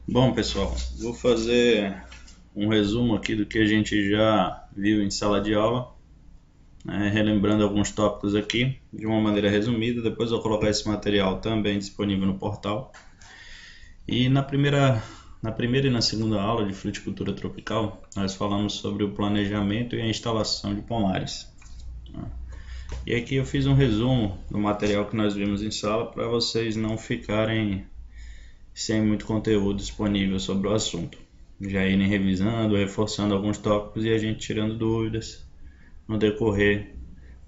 Bom, pessoal, vou fazer um resumo aqui do que a gente já viu em sala de aula, relembrando alguns tópicos aqui de uma maneira resumida. Depois eu vou colocar esse material também disponível no portal. E na primeira e na segunda aula de fruticultura tropical, nós falamos sobre o planejamento e a instalação de pomares. E aqui eu fiz um resumo do material que nós vimos em sala para vocês não ficarem sem muito conteúdo disponível sobre o assunto. Já irem revisando, reforçando alguns tópicos e a gente tirando dúvidas no decorrer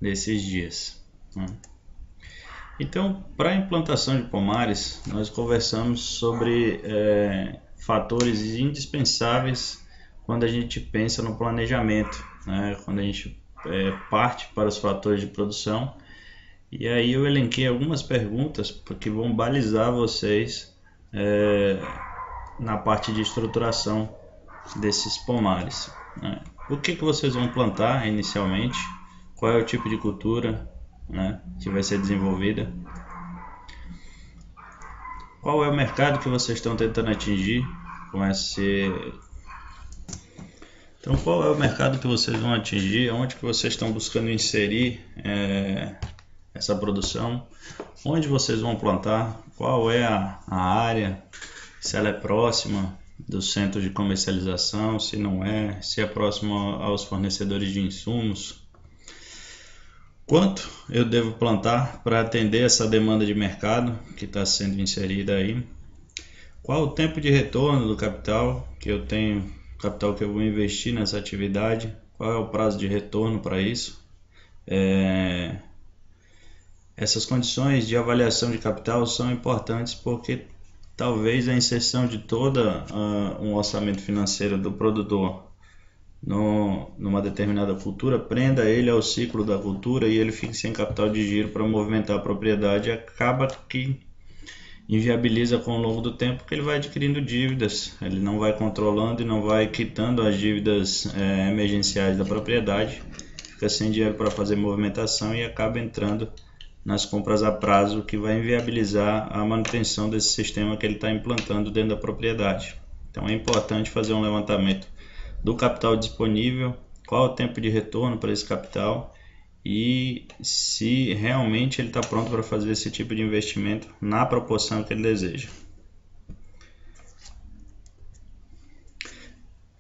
desses dias. Então, para a implantação de pomares, nós conversamos sobre fatores indispensáveis quando a gente pensa no planejamento, quando a gente parte para os fatores de produção. E aí eu elenquei algumas perguntas que vão balizar vocês na parte de estruturação desses pomares. O que vocês vão plantar inicialmente? Qual é o tipo de cultura que vai ser desenvolvida? Qual é o mercado que vocês estão tentando atingir com esse... Então, qual é o mercado que vocês vão atingir? Onde que vocês estão buscando inserir essa produção? Onde vocês vão plantar? Qual é a área? Se ela é próxima do centro de comercialização, se não é, se é próximo aos fornecedores de insumos. Quanto eu devo plantar para atender essa demanda de mercado que está sendo inserida aí? Qual o tempo de retorno do capital que eu tenho, capital que eu vou investir nessa atividade? Qual é o prazo de retorno para isso? Essas condições de avaliação de capital são importantes porque talvez a inserção de toda um orçamento financeiro do produtor numa determinada cultura prenda ele ao ciclo da cultura e ele fique sem capital de giro para movimentar a propriedade, e acaba que inviabiliza com o longo do tempo, que ele vai adquirindo dívidas, ele não vai controlando e não vai quitando as dívidas emergenciais da propriedade, fica sem dinheiro para fazer movimentação e acaba entrando nas compras a prazo, que vai inviabilizar a manutenção desse sistema que ele está implantando dentro da propriedade. Então é importante fazer um levantamento do capital disponível, qual é o tempo de retorno para esse capital e se realmente ele está pronto para fazer esse tipo de investimento na proporção que ele deseja.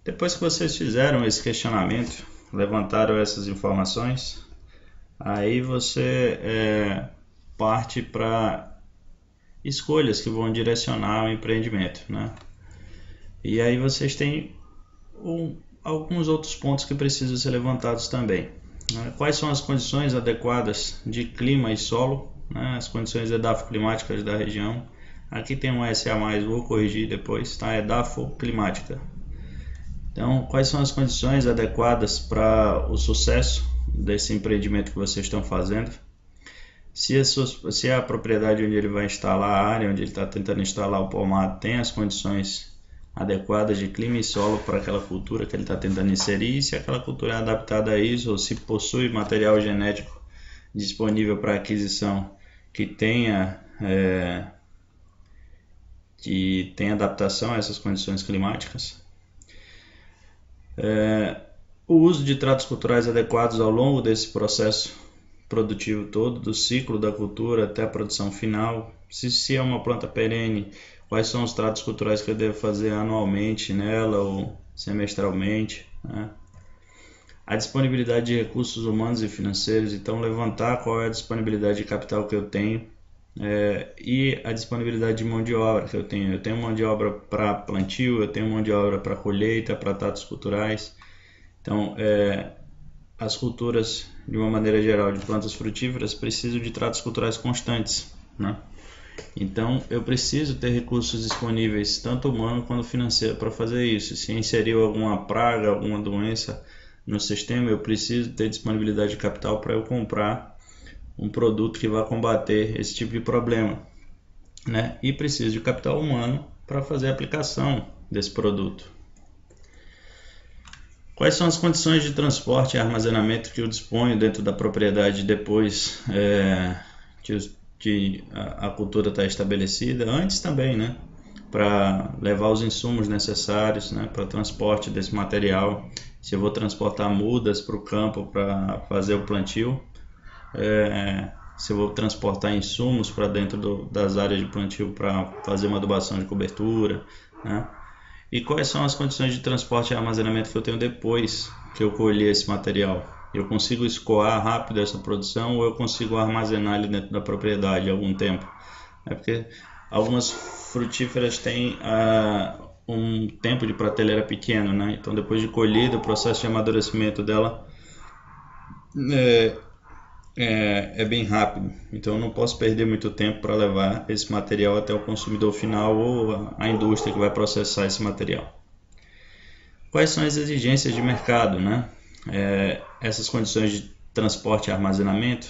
Depois que vocês fizeram esse questionamento, levantaram essas informações, aí você parte para escolhas que vão direcionar o empreendimento, E aí vocês têm alguns outros pontos que precisam ser levantados também. Quais são as condições adequadas de clima e solo, as condições edafoclimáticas da região. Aqui tem um SA+, vou corrigir depois, tá? Edafoclimática. Então, quais são as condições adequadas para o sucesso desse empreendimento que vocês estão fazendo? Se a propriedade onde ele vai instalar, a área onde ele está tentando instalar o pomar, tem as condições adequadas de clima e solo para aquela cultura que ele está tentando inserir, e se aquela cultura é adaptada a isso, ou se possui material genético disponível para aquisição que tenha adaptação a essas condições climáticas. O uso de tratos culturais adequados ao longo desse processo produtivo todo, do ciclo da cultura até a produção final. Se é uma planta perene, quais são os tratos culturais que eu devo fazer anualmente nela ou semestralmente. A disponibilidade de recursos humanos e financeiros, então levantar qual é a disponibilidade de capital que eu tenho e a disponibilidade de mão de obra que eu tenho. Eu tenho mão de obra para plantio, eu tenho mão de obra para colheita, para tratos culturais. Então, as culturas, de uma maneira geral, de plantas frutíferas, precisam de tratos culturais constantes, Então, eu preciso ter recursos disponíveis, tanto humano quanto financeiro, para fazer isso. Se inseriu alguma praga, alguma doença no sistema, eu preciso ter disponibilidade de capital para eu comprar um produto que vai combater esse tipo de problema, E preciso de capital humano para fazer a aplicação desse produto. Quais são as condições de transporte e armazenamento que eu disponho dentro da propriedade depois que a cultura está estabelecida? Antes também, para levar os insumos necessários, né, para o transporte desse material. Se eu vou transportar mudas para o campo para fazer o plantio, se eu vou transportar insumos para dentro das áreas de plantio para fazer uma adubação de cobertura, né? E quais são as condições de transporte e armazenamento que eu tenho depois que eu colher esse material? Eu consigo escoar rápido essa produção ou eu consigo armazenar ele dentro da propriedade há algum tempo? É porque algumas frutíferas têm um tempo de prateleira pequeno, né? Então depois de colhida, o processo de amadurecimento dela é bem rápido. Então eu não posso perder muito tempo para levar esse material até o consumidor final ou a indústria que vai processar esse material. Quais são as exigências de mercado, né? Essas condições de transporte e armazenamento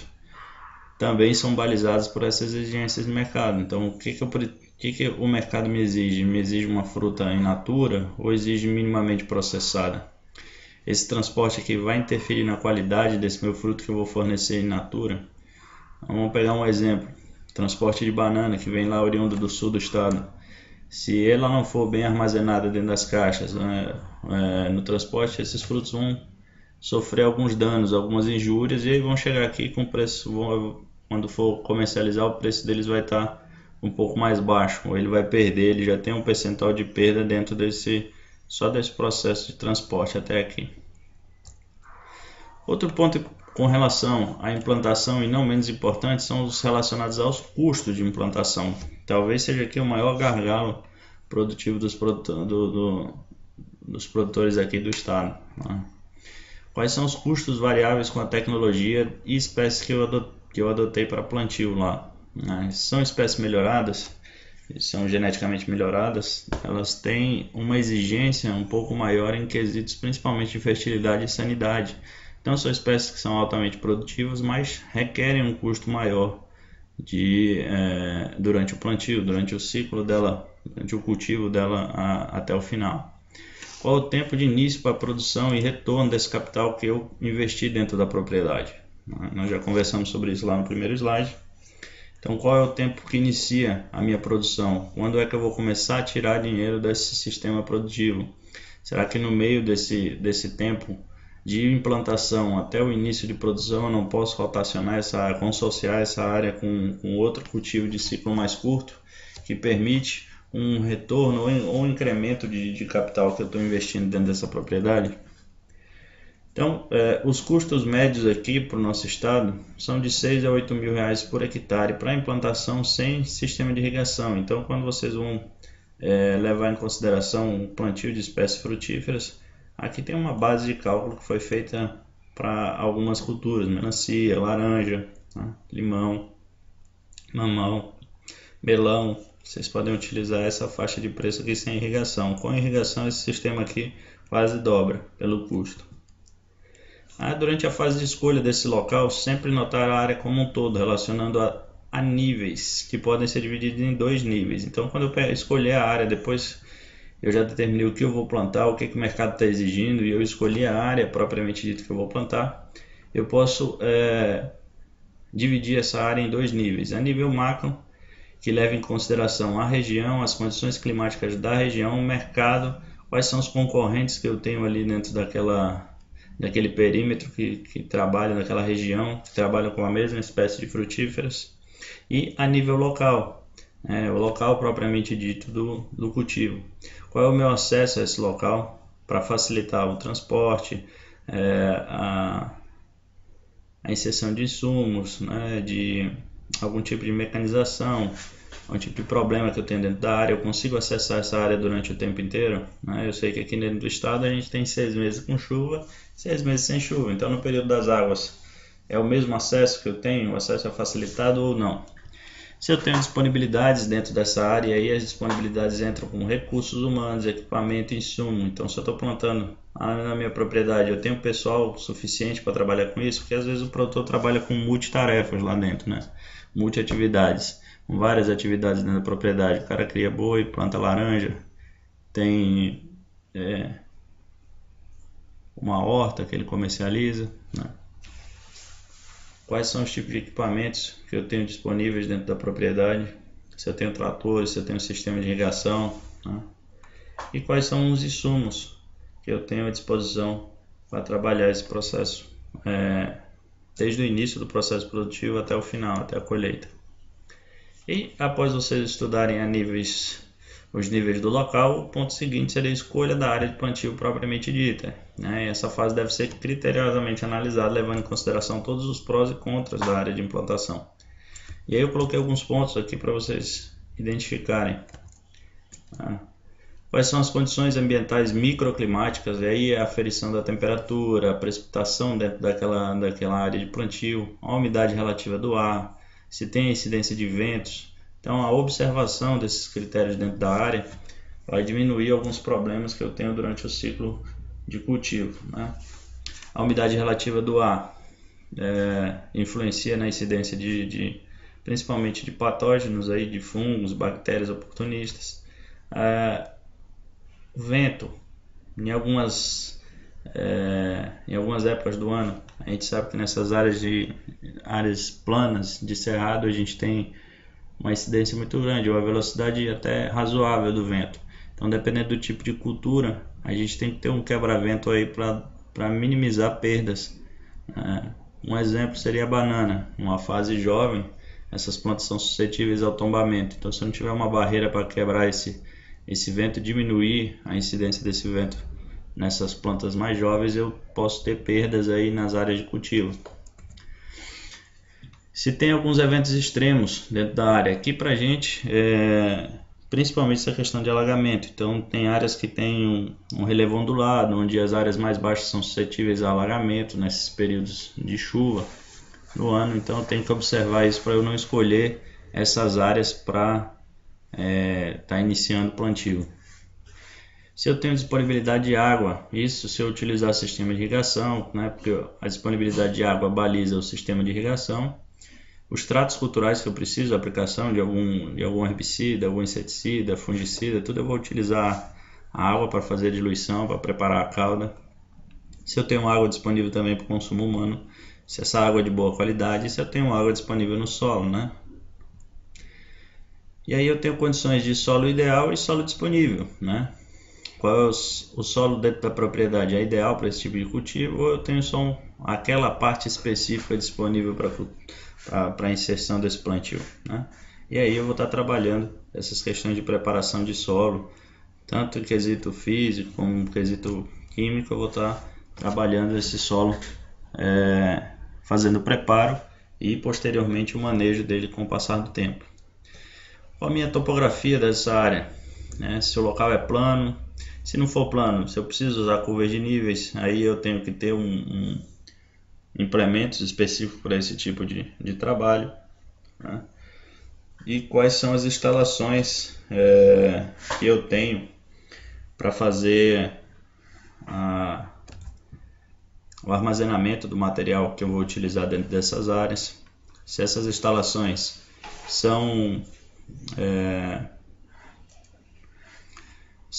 também são balizadas por essas exigências de mercado. Então, o que o mercado me exige? Me exige uma fruta in natura ou exige minimamente processada? Esse transporte aqui vai interferir na qualidade desse meu fruto que eu vou fornecer in natura? Vamos pegar um exemplo. Transporte de banana que vem lá oriundo do sul do estado. Se ela não for bem armazenada dentro das caixas, no transporte, esses frutos vão sofrer alguns danos, algumas injúrias, e aí vão chegar aqui com preço, quando for comercializar, o preço deles vai estar um pouco mais baixo, ou ele vai perder, ele já tem um percentual de perda dentro só desse processo de transporte até aqui. Outro ponto com relação à implantação, e não menos importante, são os relacionados aos custos de implantação. Talvez seja aqui o maior gargalo produtivo dos produtores aqui do estado, né? Quais são os custos variáveis com a tecnologia e espécies que eu adotei para plantio lá, né? São espécies melhoradas, são geneticamente melhoradas, elas têm uma exigência um pouco maior em quesitos principalmente de fertilidade e sanidade. Então são espécies que são altamente produtivas, mas requerem um custo maior durante o plantio, durante o ciclo dela, durante o cultivo dela até o final. Qual o tempo de início para a produção e retorno desse capital que eu investi dentro da propriedade? Nós já conversamos sobre isso lá no primeiro slide. Então, qual é o tempo que inicia a minha produção? Quando é que eu vou começar a tirar dinheiro desse sistema produtivo? Será que no meio desse tempo de implantação até o início de produção eu não posso rotacionar essa área, consociar essa área com outro cultivo de ciclo mais curto, que permite um retorno ou um incremento de capital que eu estou investindo dentro dessa propriedade? Então, os custos médios aqui para o nosso estado são de 6 a 8 mil reais por hectare para implantação sem sistema de irrigação. Então, quando vocês vão levar em consideração o plantio de espécies frutíferas, aqui tem uma base de cálculo que foi feita para algumas culturas: melancia, laranja, né, limão, mamão, melão. Vocês podem utilizar essa faixa de preço aqui sem irrigação. Com irrigação, esse sistema aqui quase dobra pelo custo. Durante a fase de escolha desse local, sempre notar a área como um todo, relacionando a níveis, que podem ser divididos em 2 níveis. Então, quando eu escolher a área, depois eu já determinei o que eu vou plantar, o que o mercado está exigindo, e eu escolhi a área propriamente dita que eu vou plantar, eu posso dividir essa área em 2 níveis. A nível macro, que leva em consideração a região, as condições climáticas da região, o mercado, quais são os concorrentes que eu tenho ali dentro daquele perímetro que trabalham naquela região, que trabalham com a mesma espécie de frutíferas. E a nível local, o local propriamente dito do cultivo. Qual é o meu acesso a esse local para facilitar o transporte, a inserção de insumos, né, de algum tipo de mecanização, algum tipo de problema que eu tenho dentro da área, eu consigo acessar essa área durante o tempo inteiro, né? Eu sei que aqui dentro do estado a gente tem 6 meses com chuva, 6 meses sem chuva, então no período das águas é o mesmo acesso que eu tenho, o acesso é facilitado ou não? Se eu tenho disponibilidades dentro dessa área, aí as disponibilidades entram com recursos humanos, equipamento, insumo. Então, se eu estou plantando na minha propriedade, eu tenho pessoal suficiente para trabalhar com isso, porque às vezes o produtor trabalha com multitarefas lá dentro, né? Multiatividades, com várias atividades dentro da propriedade. O cara cria boi, planta laranja, tem uma horta que ele comercializa, né? Quais são os tipos de equipamentos que eu tenho disponíveis dentro da propriedade? se eu tenho tratores, se eu tenho sistema de irrigação, né? E quais são os insumos que eu tenho à disposição para trabalhar esse processo, desde o início do processo produtivo até o final, até a colheita. E após vocês estudarem os níveis do local, o ponto seguinte seria a escolha da área de plantio propriamente dita, né? E essa fase deve ser criteriosamente analisada, levando em consideração todos os prós e contras da área de implantação. E aí eu coloquei alguns pontos aqui para vocês identificarem. Quais são as condições ambientais microclimáticas? E aí a aferição da temperatura, a precipitação dentro daquela área de plantio, a umidade relativa do ar, se tem incidência de ventos. Então a observação desses critérios dentro da área vai diminuir alguns problemas que eu tenho durante o ciclo de cultivo, né? A umidade relativa do ar influencia na incidência principalmente de patógenos, aí, de fungos, bactérias oportunistas. Vento, em algumas épocas do ano, a gente sabe que nessas áreas planas de cerrado a gente tem uma incidência muito grande, uma velocidade até razoável do vento. Então, dependendo do tipo de cultura, a gente tem que ter um quebra-vento aí para minimizar perdas. Um exemplo seria a banana. Numa fase jovem, essas plantas são suscetíveis ao tombamento. Então, se eu não tiver uma barreira para quebrar esse vento, diminuir a incidência desse vento nessas plantas mais jovens, eu posso ter perdas aí nas áreas de cultivo. Se tem alguns eventos extremos dentro da área, aqui pra gente, principalmente essa questão de alagamento. Então tem áreas que tem um relevo ondulado, onde as áreas mais baixas são suscetíveis a alagamento nesses períodos de chuva no ano. Então eu tenho que observar isso para eu não escolher essas áreas para estar iniciando o plantio. Se eu tenho disponibilidade de água, isso se eu utilizar sistema de irrigação, né, porque a disponibilidade de água baliza o sistema de irrigação. Os tratos culturais que eu preciso, a aplicação de algum herbicida, algum inseticida, fungicida, tudo eu vou utilizar a água para fazer a diluição, para preparar a calda. Se eu tenho água disponível também para o consumo humano, se essa água é de boa qualidade, e se eu tenho água disponível no solo, né? E aí eu tenho condições de solo ideal e solo disponível, né? Qual é o solo dentro da propriedade? É ideal para esse tipo de cultivo, ou eu tenho só aquela parte específica disponível para a inserção desse plantio, né? E aí eu vou estar trabalhando essas questões de preparação de solo, tanto em quesito físico como em quesito químico. Eu vou estar trabalhando esse solo, fazendo o preparo e posteriormente o manejo dele com o passar do tempo. Qual a minha topografia dessa área, né? Se o local é plano, se não for plano, se eu preciso usar curvas de níveis, aí eu tenho que ter implementos específicos para esse tipo de trabalho, né? E quais são as instalações que eu tenho para fazer o armazenamento do material que eu vou utilizar dentro dessas áreas. Se essas instalações são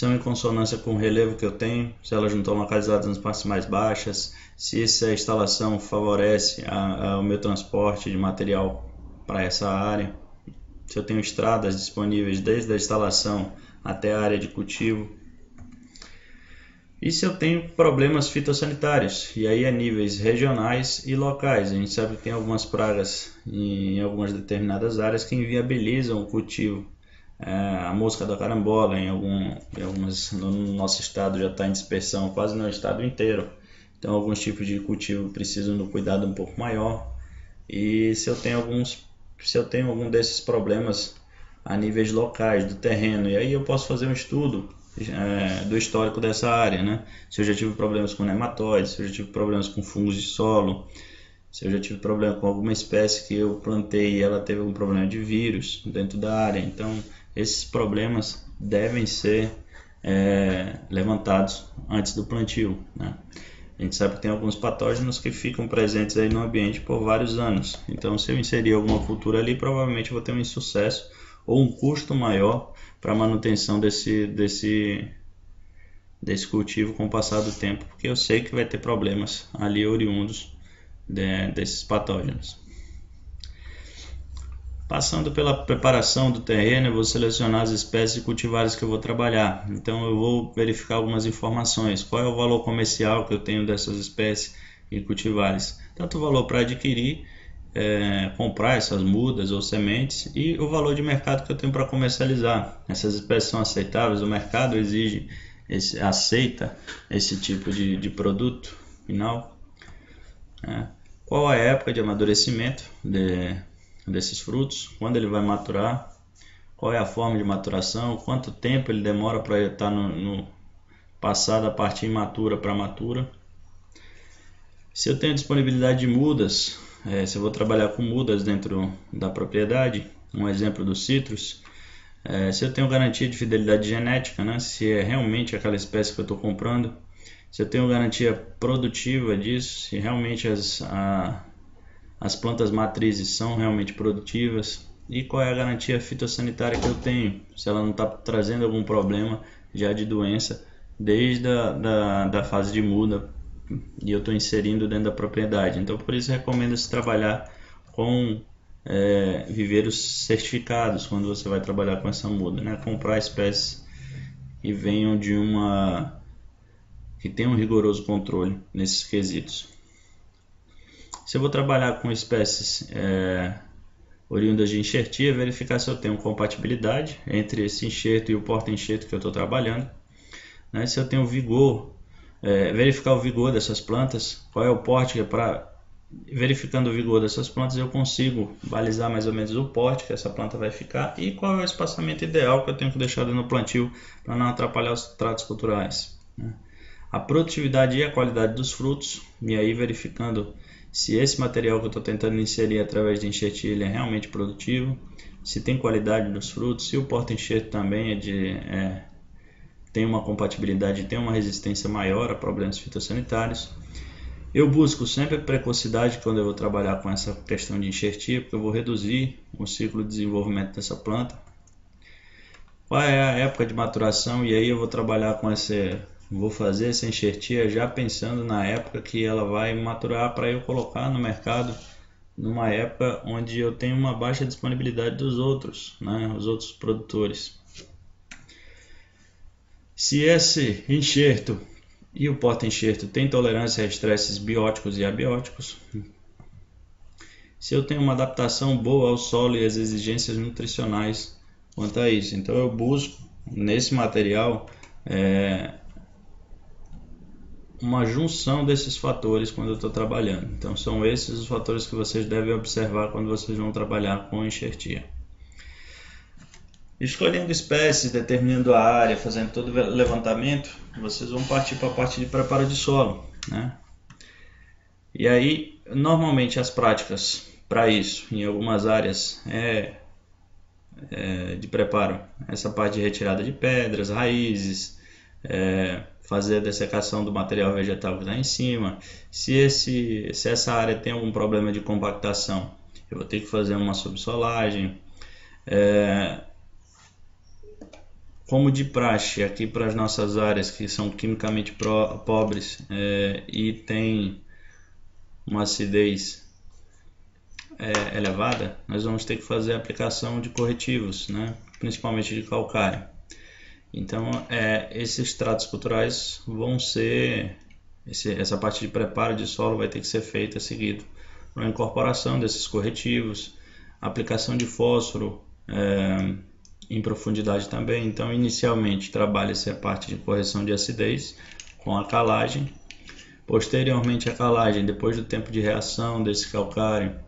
em consonância com o relevo que eu tenho, se elas não estão localizadas nas partes mais baixas, se essa instalação favorece o meu transporte de material para essa área, se eu tenho estradas disponíveis desde a instalação até a área de cultivo, e se eu tenho problemas fitossanitários, e aí a níveis regionais e locais. A gente sabe que tem algumas pragas em algumas determinadas áreas que inviabilizam o cultivo. A mosca da carambola no nosso estado já está em dispersão quase no estado inteiro. Então alguns tipos de cultivo precisam de um cuidado um pouco maior. E se eu tenho algum desses problemas a níveis locais do terreno, e aí eu posso fazer um estudo do histórico dessa área, né? Se eu já tive problemas com nematóides, se eu já tive problemas com fungos de solo, se eu já tive problema com alguma espécie que eu plantei e ela teve algum problema de vírus dentro da área. Então esses problemas devem ser levantados antes do plantio, né? A gente sabe que tem alguns patógenos que ficam presentes aí no ambiente por vários anos. Então se eu inserir alguma cultura ali, provavelmente eu vou ter um insucesso ou um custo maior para a manutenção desse cultivo com o passar do tempo, porque eu sei que vai ter problemas ali oriundos desses patógenos. Passando pela preparação do terreno, eu vou selecionar as espécies de cultivares que eu vou trabalhar. Então eu vou verificar algumas informações. Qual é o valor comercial que eu tenho dessas espécies e cultivares? Tanto o valor para adquirir, comprar essas mudas ou sementes, e o valor de mercado que eu tenho para comercializar. Essas espécies são aceitáveis? O mercado aceita esse tipo de produto final? Qual a época de amadurecimento desses frutos? Quando ele vai maturar? Qual é a forma de maturação? Quanto tempo ele demora para estar passar da parte imatura para matura? Se eu tenho disponibilidade de mudas, se eu vou trabalhar com mudas dentro da propriedade, um exemplo dos citros, se eu tenho garantia de fidelidade genética, né? Se é realmente aquela espécie que eu estou comprando, se eu tenho garantia produtiva disso, se realmente as plantas matrizes são realmente produtivas, e qual é a garantia fitossanitária que eu tenho, se ela não está trazendo algum problema já de doença desde da fase de muda e eu estou inserindo dentro da propriedade. Então por isso recomenda-se trabalhar com viveiros certificados quando você vai trabalhar com essa muda, né? Comprar espécies que venham que tenham um rigoroso controle nesses quesitos. Se eu vou trabalhar com espécies oriundas de enxertia, verificar se eu tenho compatibilidade entre esse enxerto e o porta-enxerto que eu estou trabalhando, né? Se eu tenho vigor, verificar o vigor dessas plantas, qual é o porte, verificando o vigor dessas plantas eu consigo balizar mais ou menos o porte que essa planta vai ficar e qual é o espaçamento ideal que eu tenho que deixar no plantio para não atrapalhar os tratos culturais, né? A produtividade e a qualidade dos frutos, e aí verificando se esse material que eu estou tentando inserir através de enxertia ele é realmente produtivo, se tem qualidade nos frutos, se o porta-enxerto também tem uma compatibilidade, tem uma resistência maior a problemas fitossanitários. Eu busco sempre precocidade quando eu vou trabalhar com essa questão de enxertia, porque eu vou reduzir o ciclo de desenvolvimento dessa planta. Qual é a época de maturação? E aí eu vou trabalhar vou fazer essa enxertia já pensando na época que ela vai maturar para eu colocar no mercado numa época onde eu tenho uma baixa disponibilidade dos outros, né, os outros produtores. Se esse enxerto e o porta-enxerto tem tolerância a estresses bióticos e abióticos, se eu tenho uma adaptação boa ao solo e às exigências nutricionais quanto a isso. Então eu busco nesse material uma junção desses fatores quando eu estou trabalhando. Então são esses os fatores que vocês devem observar quando vocês vão trabalhar com enxertia. Escolhendo espécies, determinando a área, fazendo todo o levantamento, vocês vão partir para a parte de preparo de solo, né? E aí, normalmente as práticas para isso, em algumas áreas, de preparo, essa parte de retirada de pedras, raízes, fazer a dessecação do material vegetal que está em cima. Se essa área tem algum problema de compactação, eu vou ter que fazer uma subsolagem. Como de praxe, aqui para as nossas áreas que são quimicamente pobres e tem uma acidez elevada, nós vamos ter que fazer a aplicação de corretivos, né? Principalmente de calcário. Então, esses tratos culturais vão ser, essa parte de preparo de solo vai ter que ser feita seguido. A incorporação desses corretivos, aplicação de fósforo em profundidade também. Então, inicialmente, trabalha-se a parte de correção de acidez com a calagem. Posteriormente, a calagem, depois do tempo de reação desse calcário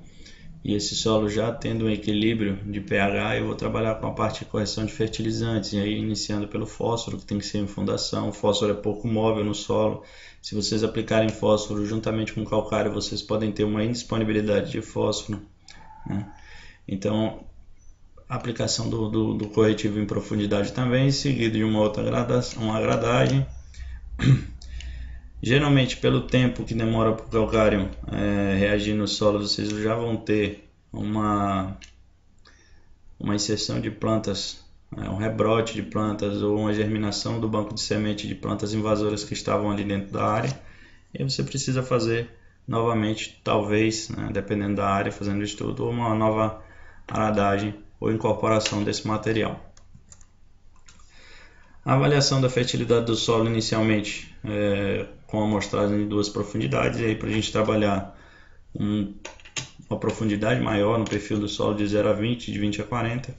e esse solo já tendo um equilíbrio de pH, eu vou trabalhar com a parte de correção de fertilizantes, e aí iniciando pelo fósforo, que tem que ser em fundação. O fósforo é pouco móvel no solo. Se vocês aplicarem fósforo juntamente com calcário, vocês podem ter uma indisponibilidade de fósforo, né? Então, a aplicação do corretivo em profundidade também, seguido de uma gradagem. Geralmente, pelo tempo que demora para o calcário reagir no solo, vocês já vão ter uma inserção de plantas, um rebrote de plantas ou uma germinação do banco de semente de plantas invasoras que estavam ali dentro da área. E aí você precisa fazer novamente, talvez, né, dependendo da área, fazendo estudo, uma nova aradagem ou incorporação desse material. A avaliação da fertilidade do solo inicialmente com amostragem de 2 profundidades, e aí para a gente trabalhar uma profundidade maior no perfil do solo de 0 a 20, de 20 a 40.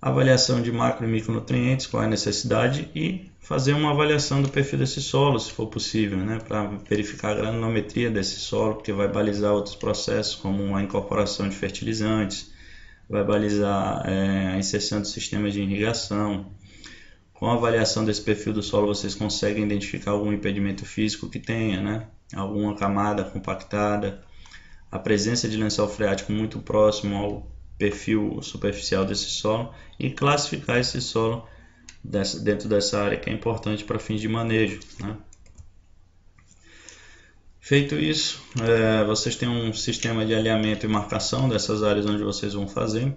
Avaliação de macro e micronutrientes, qual é a necessidade, e fazer uma avaliação do perfil desse solo, se for possível, né, para verificar a granulometria desse solo, porque vai balizar outros processos, como a incorporação de fertilizantes, vai balizar a inserção de sistemas de irrigação. Com a avaliação desse perfil do solo, vocês conseguem identificar algum impedimento físico que tenha, né, alguma camada compactada, a presença de lençol freático muito próximo ao perfil superficial desse solo, e classificar esse solo dentro dessa área, que é importante para fins de manejo, né? Feito isso, vocês têm um sistema de alinhamento e marcação dessas áreas onde vocês vão fazer,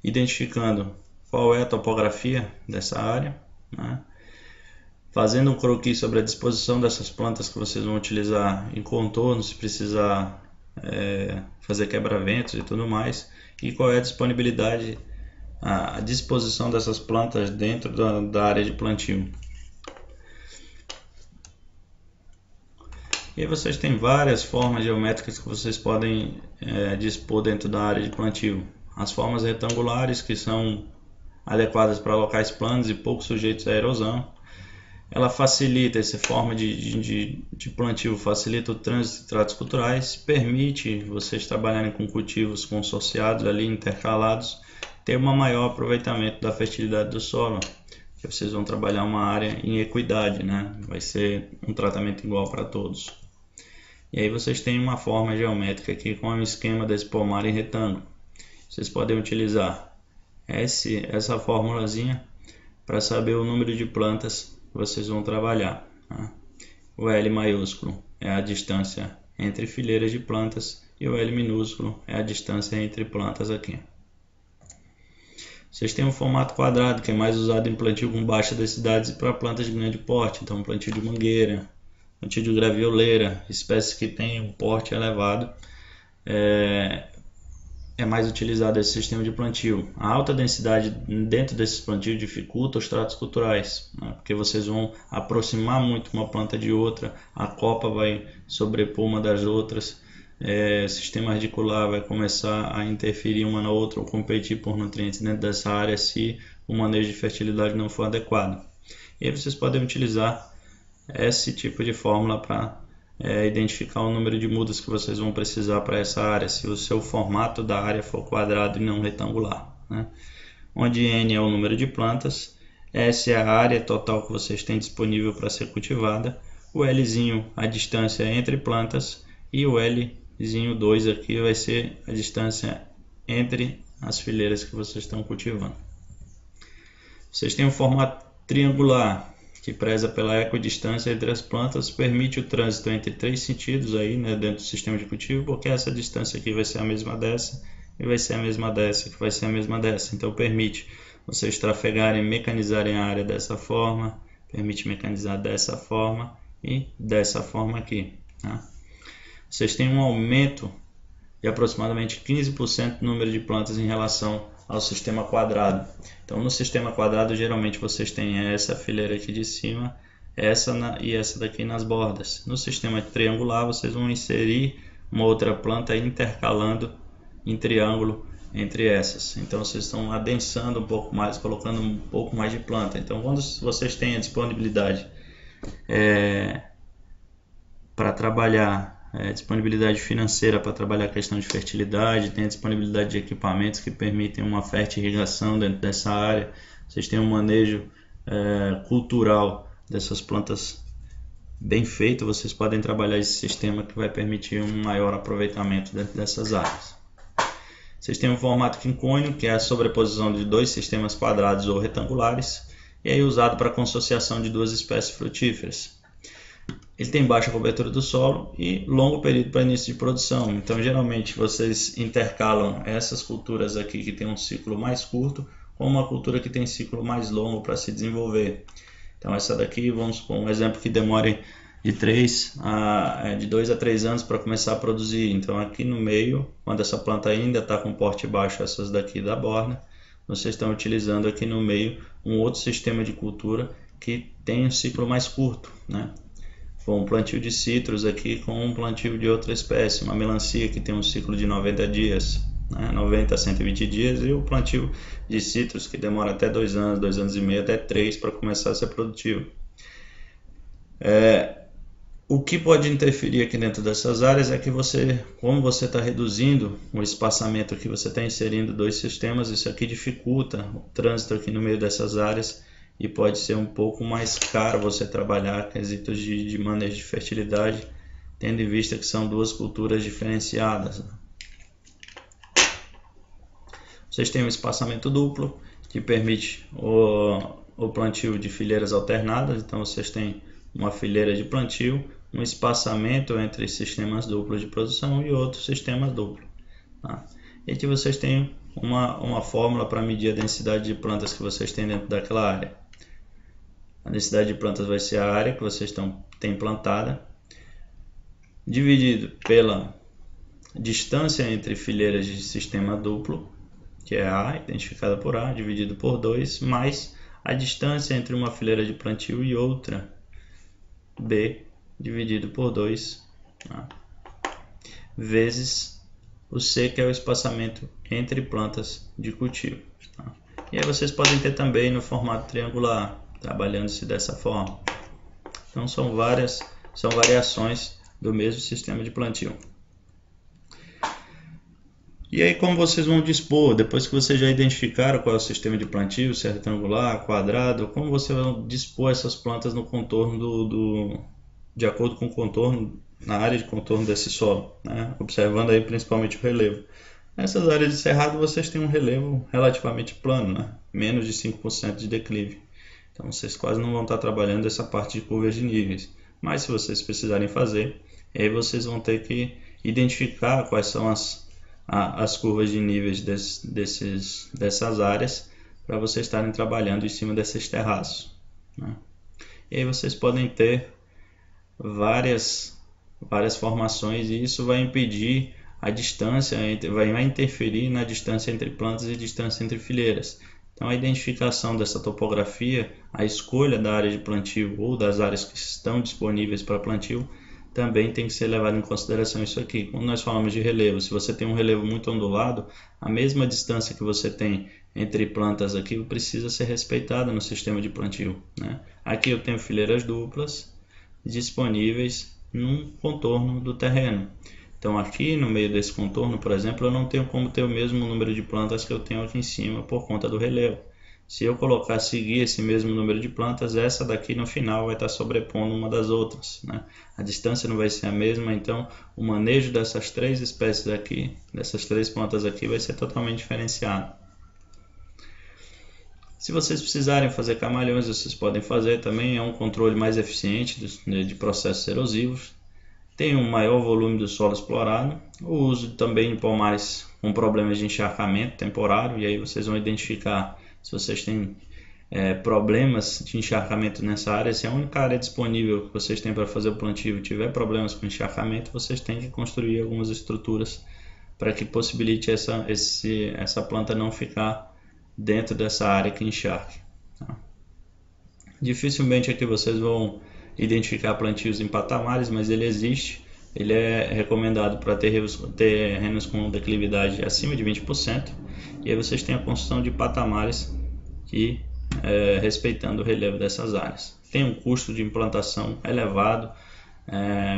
identificando qual é a topografia dessa área, né? Fazendo um croquis sobre a disposição dessas plantas que vocês vão utilizar em contorno, se precisar fazer quebra-ventos e tudo mais, e qual é a disponibilidade, a disposição dessas plantas dentro da área de plantio. E aí vocês têm várias formas geométricas que vocês podem dispor dentro da área de plantio. As formas retangulares, que são adequadas para locais planos e pouco sujeitos à erosão. Ela facilita, essa forma de plantio facilita o trânsito de tratos culturais, permite vocês trabalharem com cultivos consorciados ali, intercalados, ter um maior aproveitamento da fertilidade do solo, porque vocês vão trabalhar uma área em equidade, né? Vai ser um tratamento igual para todos. E aí vocês têm uma forma geométrica aqui com um esquema desse pomar em retângulo. Vocês podem utilizar essa formulazinha para saber o número de plantas vocês vão trabalhar, tá? O L maiúsculo é a distância entre fileiras de plantas e o L minúsculo é a distância entre plantas aqui. Vocês têm um formato quadrado, que é mais usado em plantio com baixa densidade para plantas de grande porte, então plantio de mangueira, plantio de gravioleira, espécies que têm um porte elevado, é mais utilizado esse sistema de plantio. A alta densidade dentro desses plantios dificulta os tratos culturais, né? Porque vocês vão aproximar muito uma planta de outra, a copa vai sobrepor uma das outras, o sistema radicular vai começar a interferir uma na outra ou competir por nutrientes dentro dessa área se o manejo de fertilidade não for adequado. E aí vocês podem utilizar esse tipo de fórmula para identificar o número de mudas que vocês vão precisar para essa área, se o seu formato da área for quadrado e não retangular, né? Onde N é o número de plantas, S é a área total que vocês têm disponível para ser cultivada, o Lzinho a distância entre plantas e o Lzinho 2 aqui vai ser a distância entre as fileiras que vocês estão cultivando. Vocês têm um formato triangular, que preza pela equidistância entre as plantas, permite o trânsito entre 3 sentidos aí, né, dentro do sistema de cultivo, porque essa distância aqui vai ser a mesma dessa, e vai ser a mesma dessa, que vai ser a mesma dessa. Então permite vocês trafegarem, mecanizarem a área dessa forma, permite mecanizar dessa forma e dessa forma aqui, tá? Vocês têm um aumento de aproximadamente 15% do número de plantas em relação ao sistema quadrado. Então no sistema quadrado geralmente vocês têm essa fileira aqui de cima, e essa daqui nas bordas. No sistema triangular vocês vão inserir uma outra planta intercalando em triângulo entre essas. Então vocês estão adensando um pouco mais, colocando um pouco mais de planta. Então quando vocês têm a disponibilidade para trabalhar, disponibilidade financeira para trabalhar a questão de fertilidade, tem a disponibilidade de equipamentos que permitem uma fértil irrigação dentro dessa área, vocês têm um manejo cultural dessas plantas bem feito, vocês podem trabalhar esse sistema que vai permitir um maior aproveitamento dentro dessas áreas. Vocês têm um formato quincônio, que é a sobreposição de 2 sistemas quadrados ou retangulares, e aí usado para consociação de 2 espécies frutíferas. Ele tem baixa cobertura do solo e longo período para início de produção. Então, geralmente, vocês intercalam essas culturas aqui que tem um ciclo mais curto com uma cultura que tem ciclo mais longo para se desenvolver. Então, essa daqui, vamos supor um exemplo que demore de 2 a 3 anos para começar a produzir. Então aqui no meio, quando essa planta ainda está com porte baixo, essas daqui da borda, vocês estão utilizando aqui no meio um outro sistema de cultura que tem um ciclo mais curto, né? Com um plantio de citros aqui com um plantio de outra espécie, uma melancia que tem um ciclo de 90 dias, né? 90 a 120 dias, e o plantio de citros que demora até 2 anos, 2 anos e meio, até 3 para começar a ser produtivo. O que pode interferir aqui dentro dessas áreas é que como você está reduzindo o espaçamento aqui, você está inserindo 2 sistemas, isso aqui dificulta o trânsito aqui no meio dessas áreas e pode ser um pouco mais caro você trabalhar quesitos de manejo de fertilidade, tendo em vista que são 2 culturas diferenciadas. Vocês têm um espaçamento duplo que permite o plantio de fileiras alternadas, então vocês têm uma fileira de plantio, um espaçamento entre sistemas duplos de produção e outro sistema duplo. Tá? E aqui vocês têm uma fórmula para medir a densidade de plantas que vocês têm dentro daquela área. A densidade de plantas vai ser a área que vocês têm plantada, dividido pela distância entre fileiras de sistema duplo, que é A, identificada por A, dividido por 2, mais a distância entre uma fileira de plantio e outra, B, dividido por 2, tá? Vezes o C, que é o espaçamento entre plantas de cultivo. Tá? E aí vocês podem ter também no formato triangular, trabalhando-se dessa forma. Então são variações do mesmo sistema de plantio. E aí como vocês vão dispor, depois que vocês já identificaram qual é o sistema de plantio, se é retangular, quadrado, como vocês vão dispor essas plantas no contorno de acordo com o contorno, na área de contorno desse solo, né? Observando aí principalmente o relevo. Nessas áreas de cerrado vocês têm um relevo relativamente plano, né? Menos de 5% de declive. Então vocês quase não vão estar trabalhando essa parte de curvas de níveis. Mas se vocês precisarem fazer, aí vocês vão ter que identificar quais são as curvas de níveis dessas áreas para vocês estarem trabalhando em cima desses terraços, né? E aí vocês podem ter várias formações e isso vai impedir a distância, vai interferir na distância entre plantas e distância entre fileiras. Então a identificação dessa topografia, a escolha da área de plantio ou das áreas que estão disponíveis para plantio, também tem que ser levado em consideração isso aqui. Quando nós falamos de relevo, se você tem um relevo muito ondulado, a mesma distância que você tem entre plantas aqui precisa ser respeitada no sistema de plantio, né? Aqui eu tenho fileiras duplas disponíveis num contorno do terreno. Então aqui no meio desse contorno, por exemplo, eu não tenho como ter o mesmo número de plantas que eu tenho aqui em cima por conta do relevo. Se eu seguir esse mesmo número de plantas, essa daqui no final vai estar sobrepondo uma das outras, né? A distância não vai ser a mesma, então o manejo dessas 3 espécies aqui, dessas 3 plantas aqui, vai ser totalmente diferenciado. Se vocês precisarem fazer camaleões, vocês podem fazer também, é um controle mais eficiente de processos erosivos. Tem um maior volume do solo explorado, o uso também de pomares com problemas de encharcamento temporário, e aí vocês vão identificar se vocês têm problemas de encharcamento nessa área. Se a única área disponível que vocês têm para fazer o plantio tiver problemas com encharcamento, vocês têm que construir algumas estruturas para que possibilite essa planta não ficar dentro dessa área que encharque, tá? Dificilmente aqui vocês vão identificar plantios em patamares, mas ele existe. Ele é recomendado para terrenos com declividade acima de 20%, e aí vocês têm a construção de patamares que respeitando o relevo dessas áreas. Tem um custo de implantação elevado,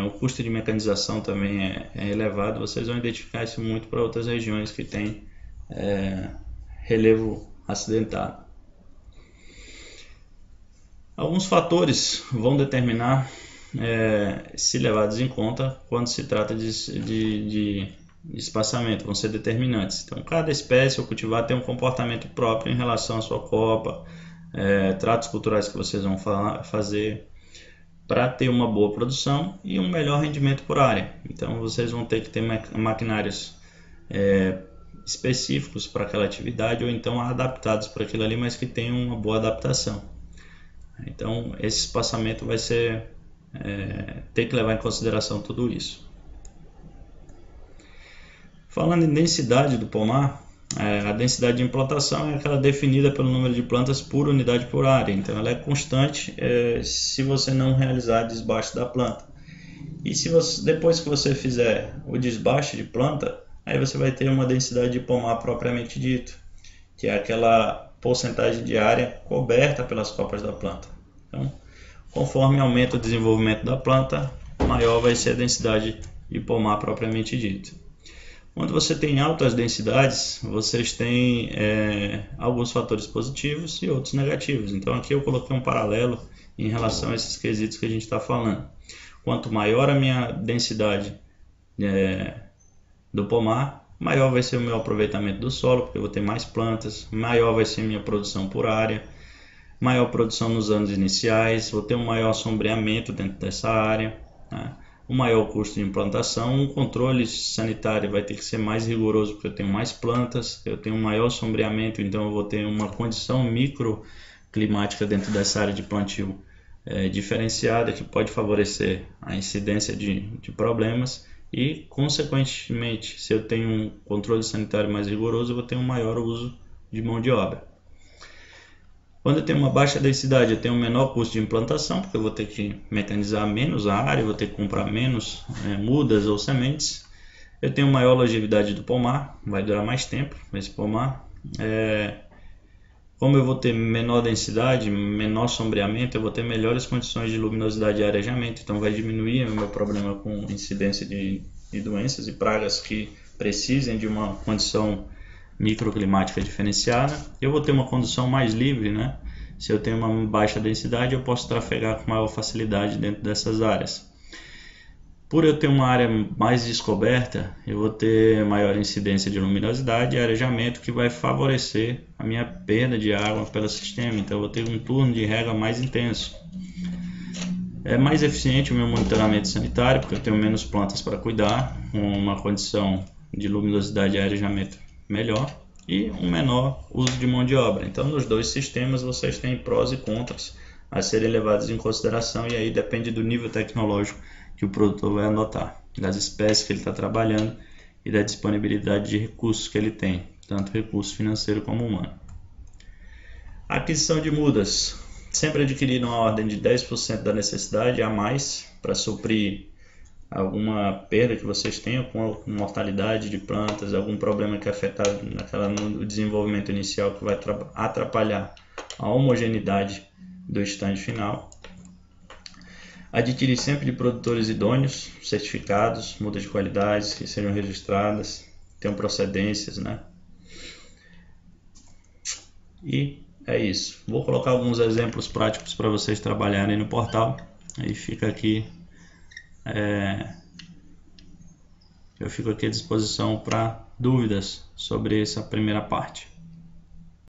o custo de mecanização também é elevado. Vocês vão identificar isso muito para outras regiões que têm relevo acidentado. Alguns fatores vão determinar, se levados em conta, quando se trata de espaçamento, vão ser determinantes. Então, cada espécie ou cultivar tem um comportamento próprio em relação à sua copa, tratos culturais que vocês vão fazer para ter uma boa produção e um melhor rendimento por área. Então, vocês vão ter que ter maquinários específicos para aquela atividade ou então adaptados para aquilo ali, mas que tenham uma boa adaptação. Então esse espaçamento vai ser tem que levar em consideração tudo isso. Falando em densidade do pomar, a densidade de implantação é aquela definida pelo número de plantas por unidade por área, então ela é constante se você não realizar desbaste da planta. E se você, depois que você fizer o desbaste de planta, aí você vai ter uma densidade de pomar propriamente dito, que é aquela porcentagem de área coberta pelas copas da planta. Então, conforme aumenta o desenvolvimento da planta, maior vai ser a densidade de pomar propriamente dito. Quando você tem altas densidades, vocês têm alguns fatores positivos e outros negativos. Então aqui eu coloquei um paralelo em relação a esses quesitos que a gente está falando. Quanto maior a minha densidade do pomar, maior vai ser o meu aproveitamento do solo, porque eu vou ter mais plantas, maior vai ser a minha produção por área, maior produção nos anos iniciais, vou ter um maior sombreamento dentro dessa área, né? Um maior custo de implantação, um controle sanitário vai ter que ser mais rigoroso porque eu tenho mais plantas, eu tenho um maior sombreamento, então eu vou ter uma condição microclimática dentro dessa área de plantio diferenciada, que pode favorecer a incidência de problemas e, consequentemente, se eu tenho um controle sanitário mais rigoroso, eu vou ter um maior uso de mão de obra. Quando eu tenho uma baixa densidade, eu tenho um menor custo de implantação, porque eu vou ter que mecanizar menos a área, vou ter que comprar menos mudas ou sementes. Eu tenho maior longevidade do pomar, vai durar mais tempo esse pomar. Como eu vou ter menor densidade, menor sombreamento, eu vou ter melhores condições de luminosidade e arejamento, então vai diminuir o meu problema com incidência de doenças e pragas que precisem de uma condição microclimática diferenciada. Eu vou ter uma condução mais livre, né? Se eu tenho uma baixa densidade, eu posso trafegar com maior facilidade dentro dessas áreas. Por eu ter uma área mais descoberta, eu vou ter maior incidência de luminosidade e arejamento, que vai favorecer a minha perda de água pelo sistema, então eu vou ter um turno de rega mais intenso. É mais eficiente o meu monitoramento sanitário, porque eu tenho menos plantas para cuidar, com uma condição de luminosidade e arejamento melhor e um menor uso de mão de obra. Então, nos dois sistemas vocês têm prós e contras a serem levados em consideração, e aí depende do nível tecnológico que o produtor vai adotar, das espécies que ele está trabalhando e da disponibilidade de recursos que ele tem, tanto recurso financeiro como humano. A aquisição de mudas, sempre adquirir uma ordem de 10% da necessidade a mais para suprir alguma perda que vocês tenham com mortalidade de plantas, algum problema que afetar no desenvolvimento inicial, que vai atrapalhar a homogeneidade do estande final. Adquirir sempre de produtores idôneos, certificados, mudas de qualidades que sejam registradas, tenham procedências, né? E é isso. Vou colocar alguns exemplos práticos para vocês trabalharem no portal. Aí fica aqui. Eu fico aqui à disposição para dúvidas sobre essa primeira parte.